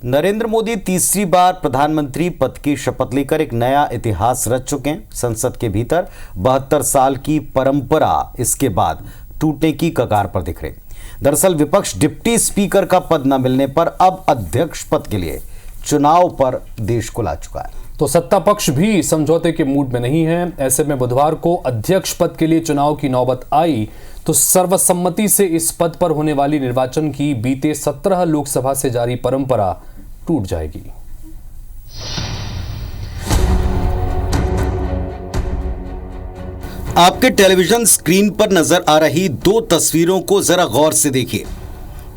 नरेंद्र मोदी तीसरी बार प्रधानमंत्री पद की शपथ लेकर एक नया इतिहास रच चुके हैं। संसद के भीतर 72 साल की परंपरा इसके बाद टूटने की कगार पर दिख रही। दरअसल विपक्ष डिप्टी स्पीकर का पद न मिलने पर अब अध्यक्ष पद के लिए चुनाव पर देश को ला चुका है। तो सत्ता पक्ष भी समझौते के मूड में नहीं है। ऐसे में बुधवार को अध्यक्ष पद के लिए चुनाव की नौबत आई तो सर्वसम्मति से इस पद पर होने वाली निर्वाचन की बीते 17 लोकसभा से जारी परंपरा टूट जाएगी। आपके टेलीविजन स्क्रीन पर नजर आ रही दो तस्वीरों को जरा गौर से देखिए।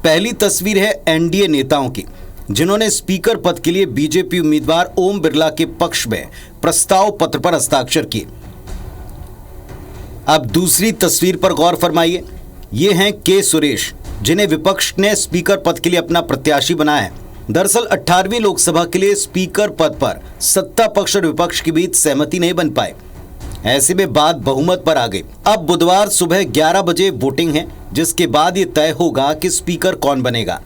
पहली तस्वीर है एनडीए नेताओं की, जिन्होंने स्पीकर पद के लिए बीजेपी उम्मीदवार ओम बिरला के पक्ष में प्रस्ताव पत्र पर हस्ताक्षर किए। अब दूसरी तस्वीर पर गौर फरमाइए। ये हैं के सुरेश, जिन्हें विपक्ष ने स्पीकर पद के लिए अपना प्रत्याशी बनाया है। दरअसल 18वीं लोकसभा के लिए स्पीकर पद पर सत्ता पक्ष और विपक्ष के बीच सहमति नहीं बन पाए। ऐसे में बात बहुमत पर आ गई। अब बुधवार सुबह 11 बजे वोटिंग है, जिसके बाद ये तय होगा कि स्पीकर कौन बनेगा।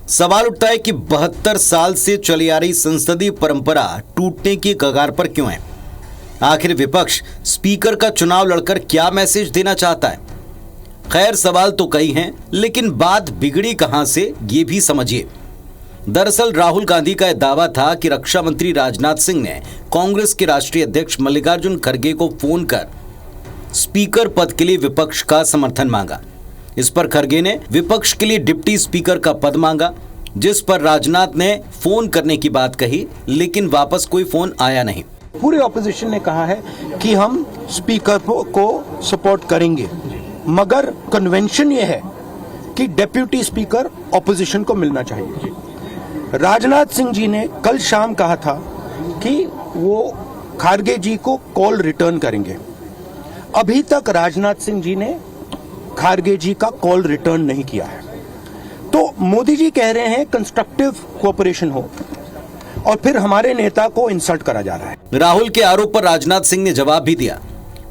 सवाल उठता है कि 72 साल से चली आ रही संसदीय परंपरा टूटने की कगार पर क्यों है। आखिर विपक्ष स्पीकर का चुनाव लड़कर क्या मैसेज देना चाहता है। खैर, सवाल तो कई हैं, लेकिन बात बिगड़ी कहां से ये भी समझिए। दरअसल राहुल गांधी का यह दावा था कि रक्षा मंत्री राजनाथ सिंह ने कांग्रेस के राष्ट्रीय अध्यक्ष मल्लिकार्जुन खड़गे को फोन कर स्पीकर पद के लिए विपक्ष का समर्थन मांगा। इस पर खड़गे ने विपक्ष के लिए डिप्टी स्पीकर का पद मांगा, जिस पर राजनाथ ने फोन करने की बात कही, लेकिन वापस कोई फोन आया नहीं। पूरे ऑपोजिशन ने कहा है कि हम स्पीकर को सपोर्ट करेंगे, मगर कन्वेंशन ये है कि डेप्यूटी स्पीकर ऑपोजिशन को मिलना चाहिए। राजनाथ सिंह जी ने कल शाम कहा था कि वो खारगे जी को कॉल रिटर्न करेंगे। अभी तक राजनाथ सिंह जी ने खारगे जी का कॉल रिटर्न नहीं किया है। तो मोदी जी कह रहे हैं कंस्ट्रक्टिव कोऑपरेशन हो, और फिर हमारे नेता को इंसल्ट करा जा रहा है। राहुल के आरोप पर राजनाथ सिंह ने जवाब भी दिया।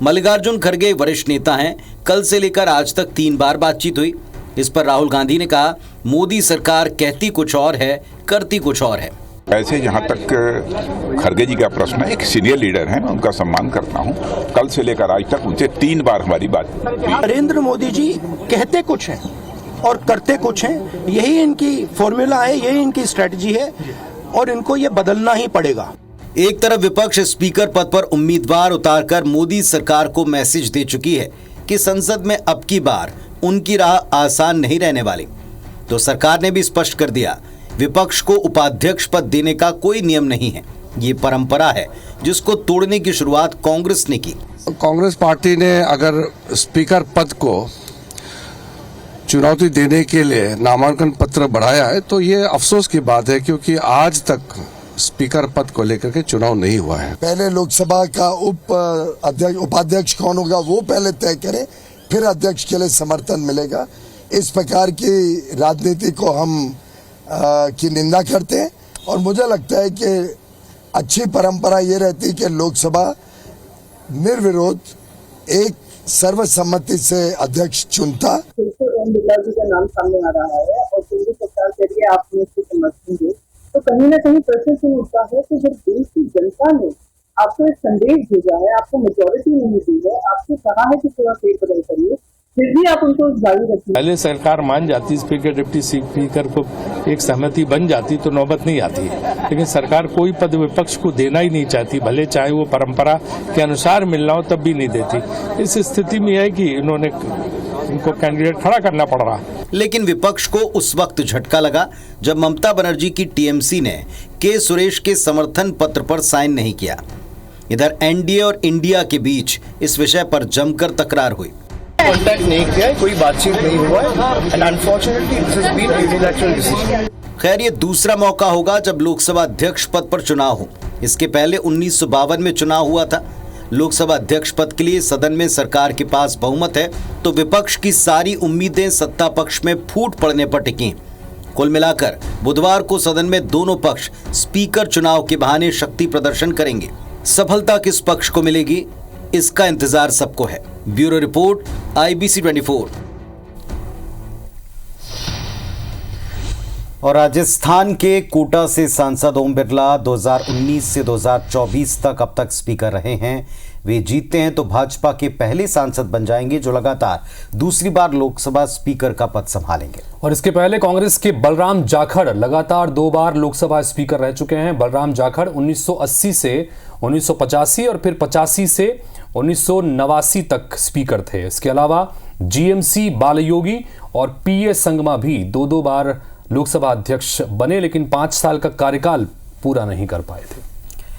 मल्लिकार्जुन खड़गे वरिष्ठ नेता हैं। कल से लेकर आज तक 3 बार बातचीत हुई। इस पर राहुल गांधी ने कहा, मोदी सरकार कहती कुछ और है, करती कुछ और है। ऐसे जहाँ तक खड़गे जी का प्रश्न है, एक सीनियर लीडर हैं, उनका सम्मान करता हूँ। कल से लेकर आज तक उनसे 3 बार हमारी बात हुई। नरेंद्र मोदी जी कहते कुछ हैं और करते कुछ हैं। यही इनकी फॉर्मूला है, यही इनकी स्ट्रेटजी है, और इनको ये बदलना ही पड़ेगा। एक तरफ विपक्ष स्पीकर पद पर उम्मीदवार उतारकर मोदी सरकार को मैसेज दे चुकी है कि संसद में अब की बार उनकी राह आसान नहीं रहने वाली, तो सरकार ने भी स्पष्ट कर दिया, विपक्ष को उपाध्यक्ष पद देने का कोई नियम नहीं है। ये परंपरा है जिसको तोड़ने की शुरुआत कांग्रेस ने की। कांग्रेस पार्टी ने अगर स्पीकर पद को चुनौती देने के लिए नामांकन पत्र बढ़ाया है तो ये अफसोस की बात है, क्योंकि आज तक स्पीकर पद को लेकर के चुनाव नहीं हुआ है। पहले लोकसभा का उपाध्यक्ष कौन होगा वो पहले तय करें, फिर अध्यक्ष के लिए समर्थन मिलेगा। इस प्रकार की राजनीति को हम की निंदा करते हैं, और मुझे लगता है कि अच्छी परंपरा ये रहती है कि लोकसभा निर्विरोध एक सर्वसम्मति से अध्यक्ष चुनता। ओम बिरला जी का नाम सामने आ रहा है और केंद्र सरकार के लिए आपने उसको समर्थन दिए, तो कहीं ना कहीं प्रश्न से उठता है कि जब देश की जनता ने आपको एक संदेश भेजा है, आपको मेजोरिटी नहीं दी है, आपसे कहा है कि थोड़ा फेरबदल करिए, फिर भी आप उनको जारी रखिए। पहले सरकार मान जाती, स्पीकर डिप्टी स्पीकर को एक सहमति बन जाती तो नौबत नहीं आती, लेकिन सरकार कोई पद विपक्ष को देना ही नहीं चाहती, भले चाहे वो परंपरा के अनुसार मिलना हो तब भी नहीं देती। इस स्थिति में है कि इनको कैंडिडेट खड़ा करना पड़ रहा। लेकिन विपक्ष को उस वक्त झटका लगा जब ममता बनर्जी की टीएमसी ने के सुरेश के समर्थन पत्र पर साइन नहीं किया। इधर एनडीए और इंडिया के बीच इस विषय पर जमकर तकरार हुई। कॉन्टैक्ट नहीं किया है, कोई बातचीत नहीं हुआ है, and unfortunately this has been unilateral decision. खैर, ये दूसरा मौका होगा जब लोकसभा अध्यक्ष पद पर चुनाव हो। इसके पहले 1952 में चुनाव हुआ था। लोकसभा अध्यक्ष पद के लिए सदन में सरकार के पास बहुमत है, तो विपक्ष की सारी उम्मीदें सत्ता पक्ष में फूट पड़ने पर टिकी। कुल मिलाकर बुधवार को सदन में दोनों पक्ष स्पीकर चुनाव के बहाने शक्ति प्रदर्शन करेंगे। सफलता किस पक्ष को मिलेगी, इसका इंतजार सबको है। Bureau report, IBC 24। और राजस्थान के कोटा से सांसद ओम बिरला 2019 से 2024 तक अब तक स्पीकर रहे हैं। वे जीतते हैं तो भाजपा के पहले सांसद बन जाएंगे जो लगातार दूसरी बार लोकसभा स्पीकर का पद संभालेंगे। और इसके पहले कांग्रेस के बलराम जाखड़ लगातार 2 बार लोकसभा स्पीकर रह चुके हैं। बलराम जाखड़ 1980 से 1985 और फिर 85 से 1989 तक स्पीकर थे। इसके अलावा जीएमसी बालयोगी और पीए संगमा भी 2 बार लोकसभा अध्यक्ष बने, लेकिन 5 साल का कार्यकाल पूरा नहीं कर पाए थे।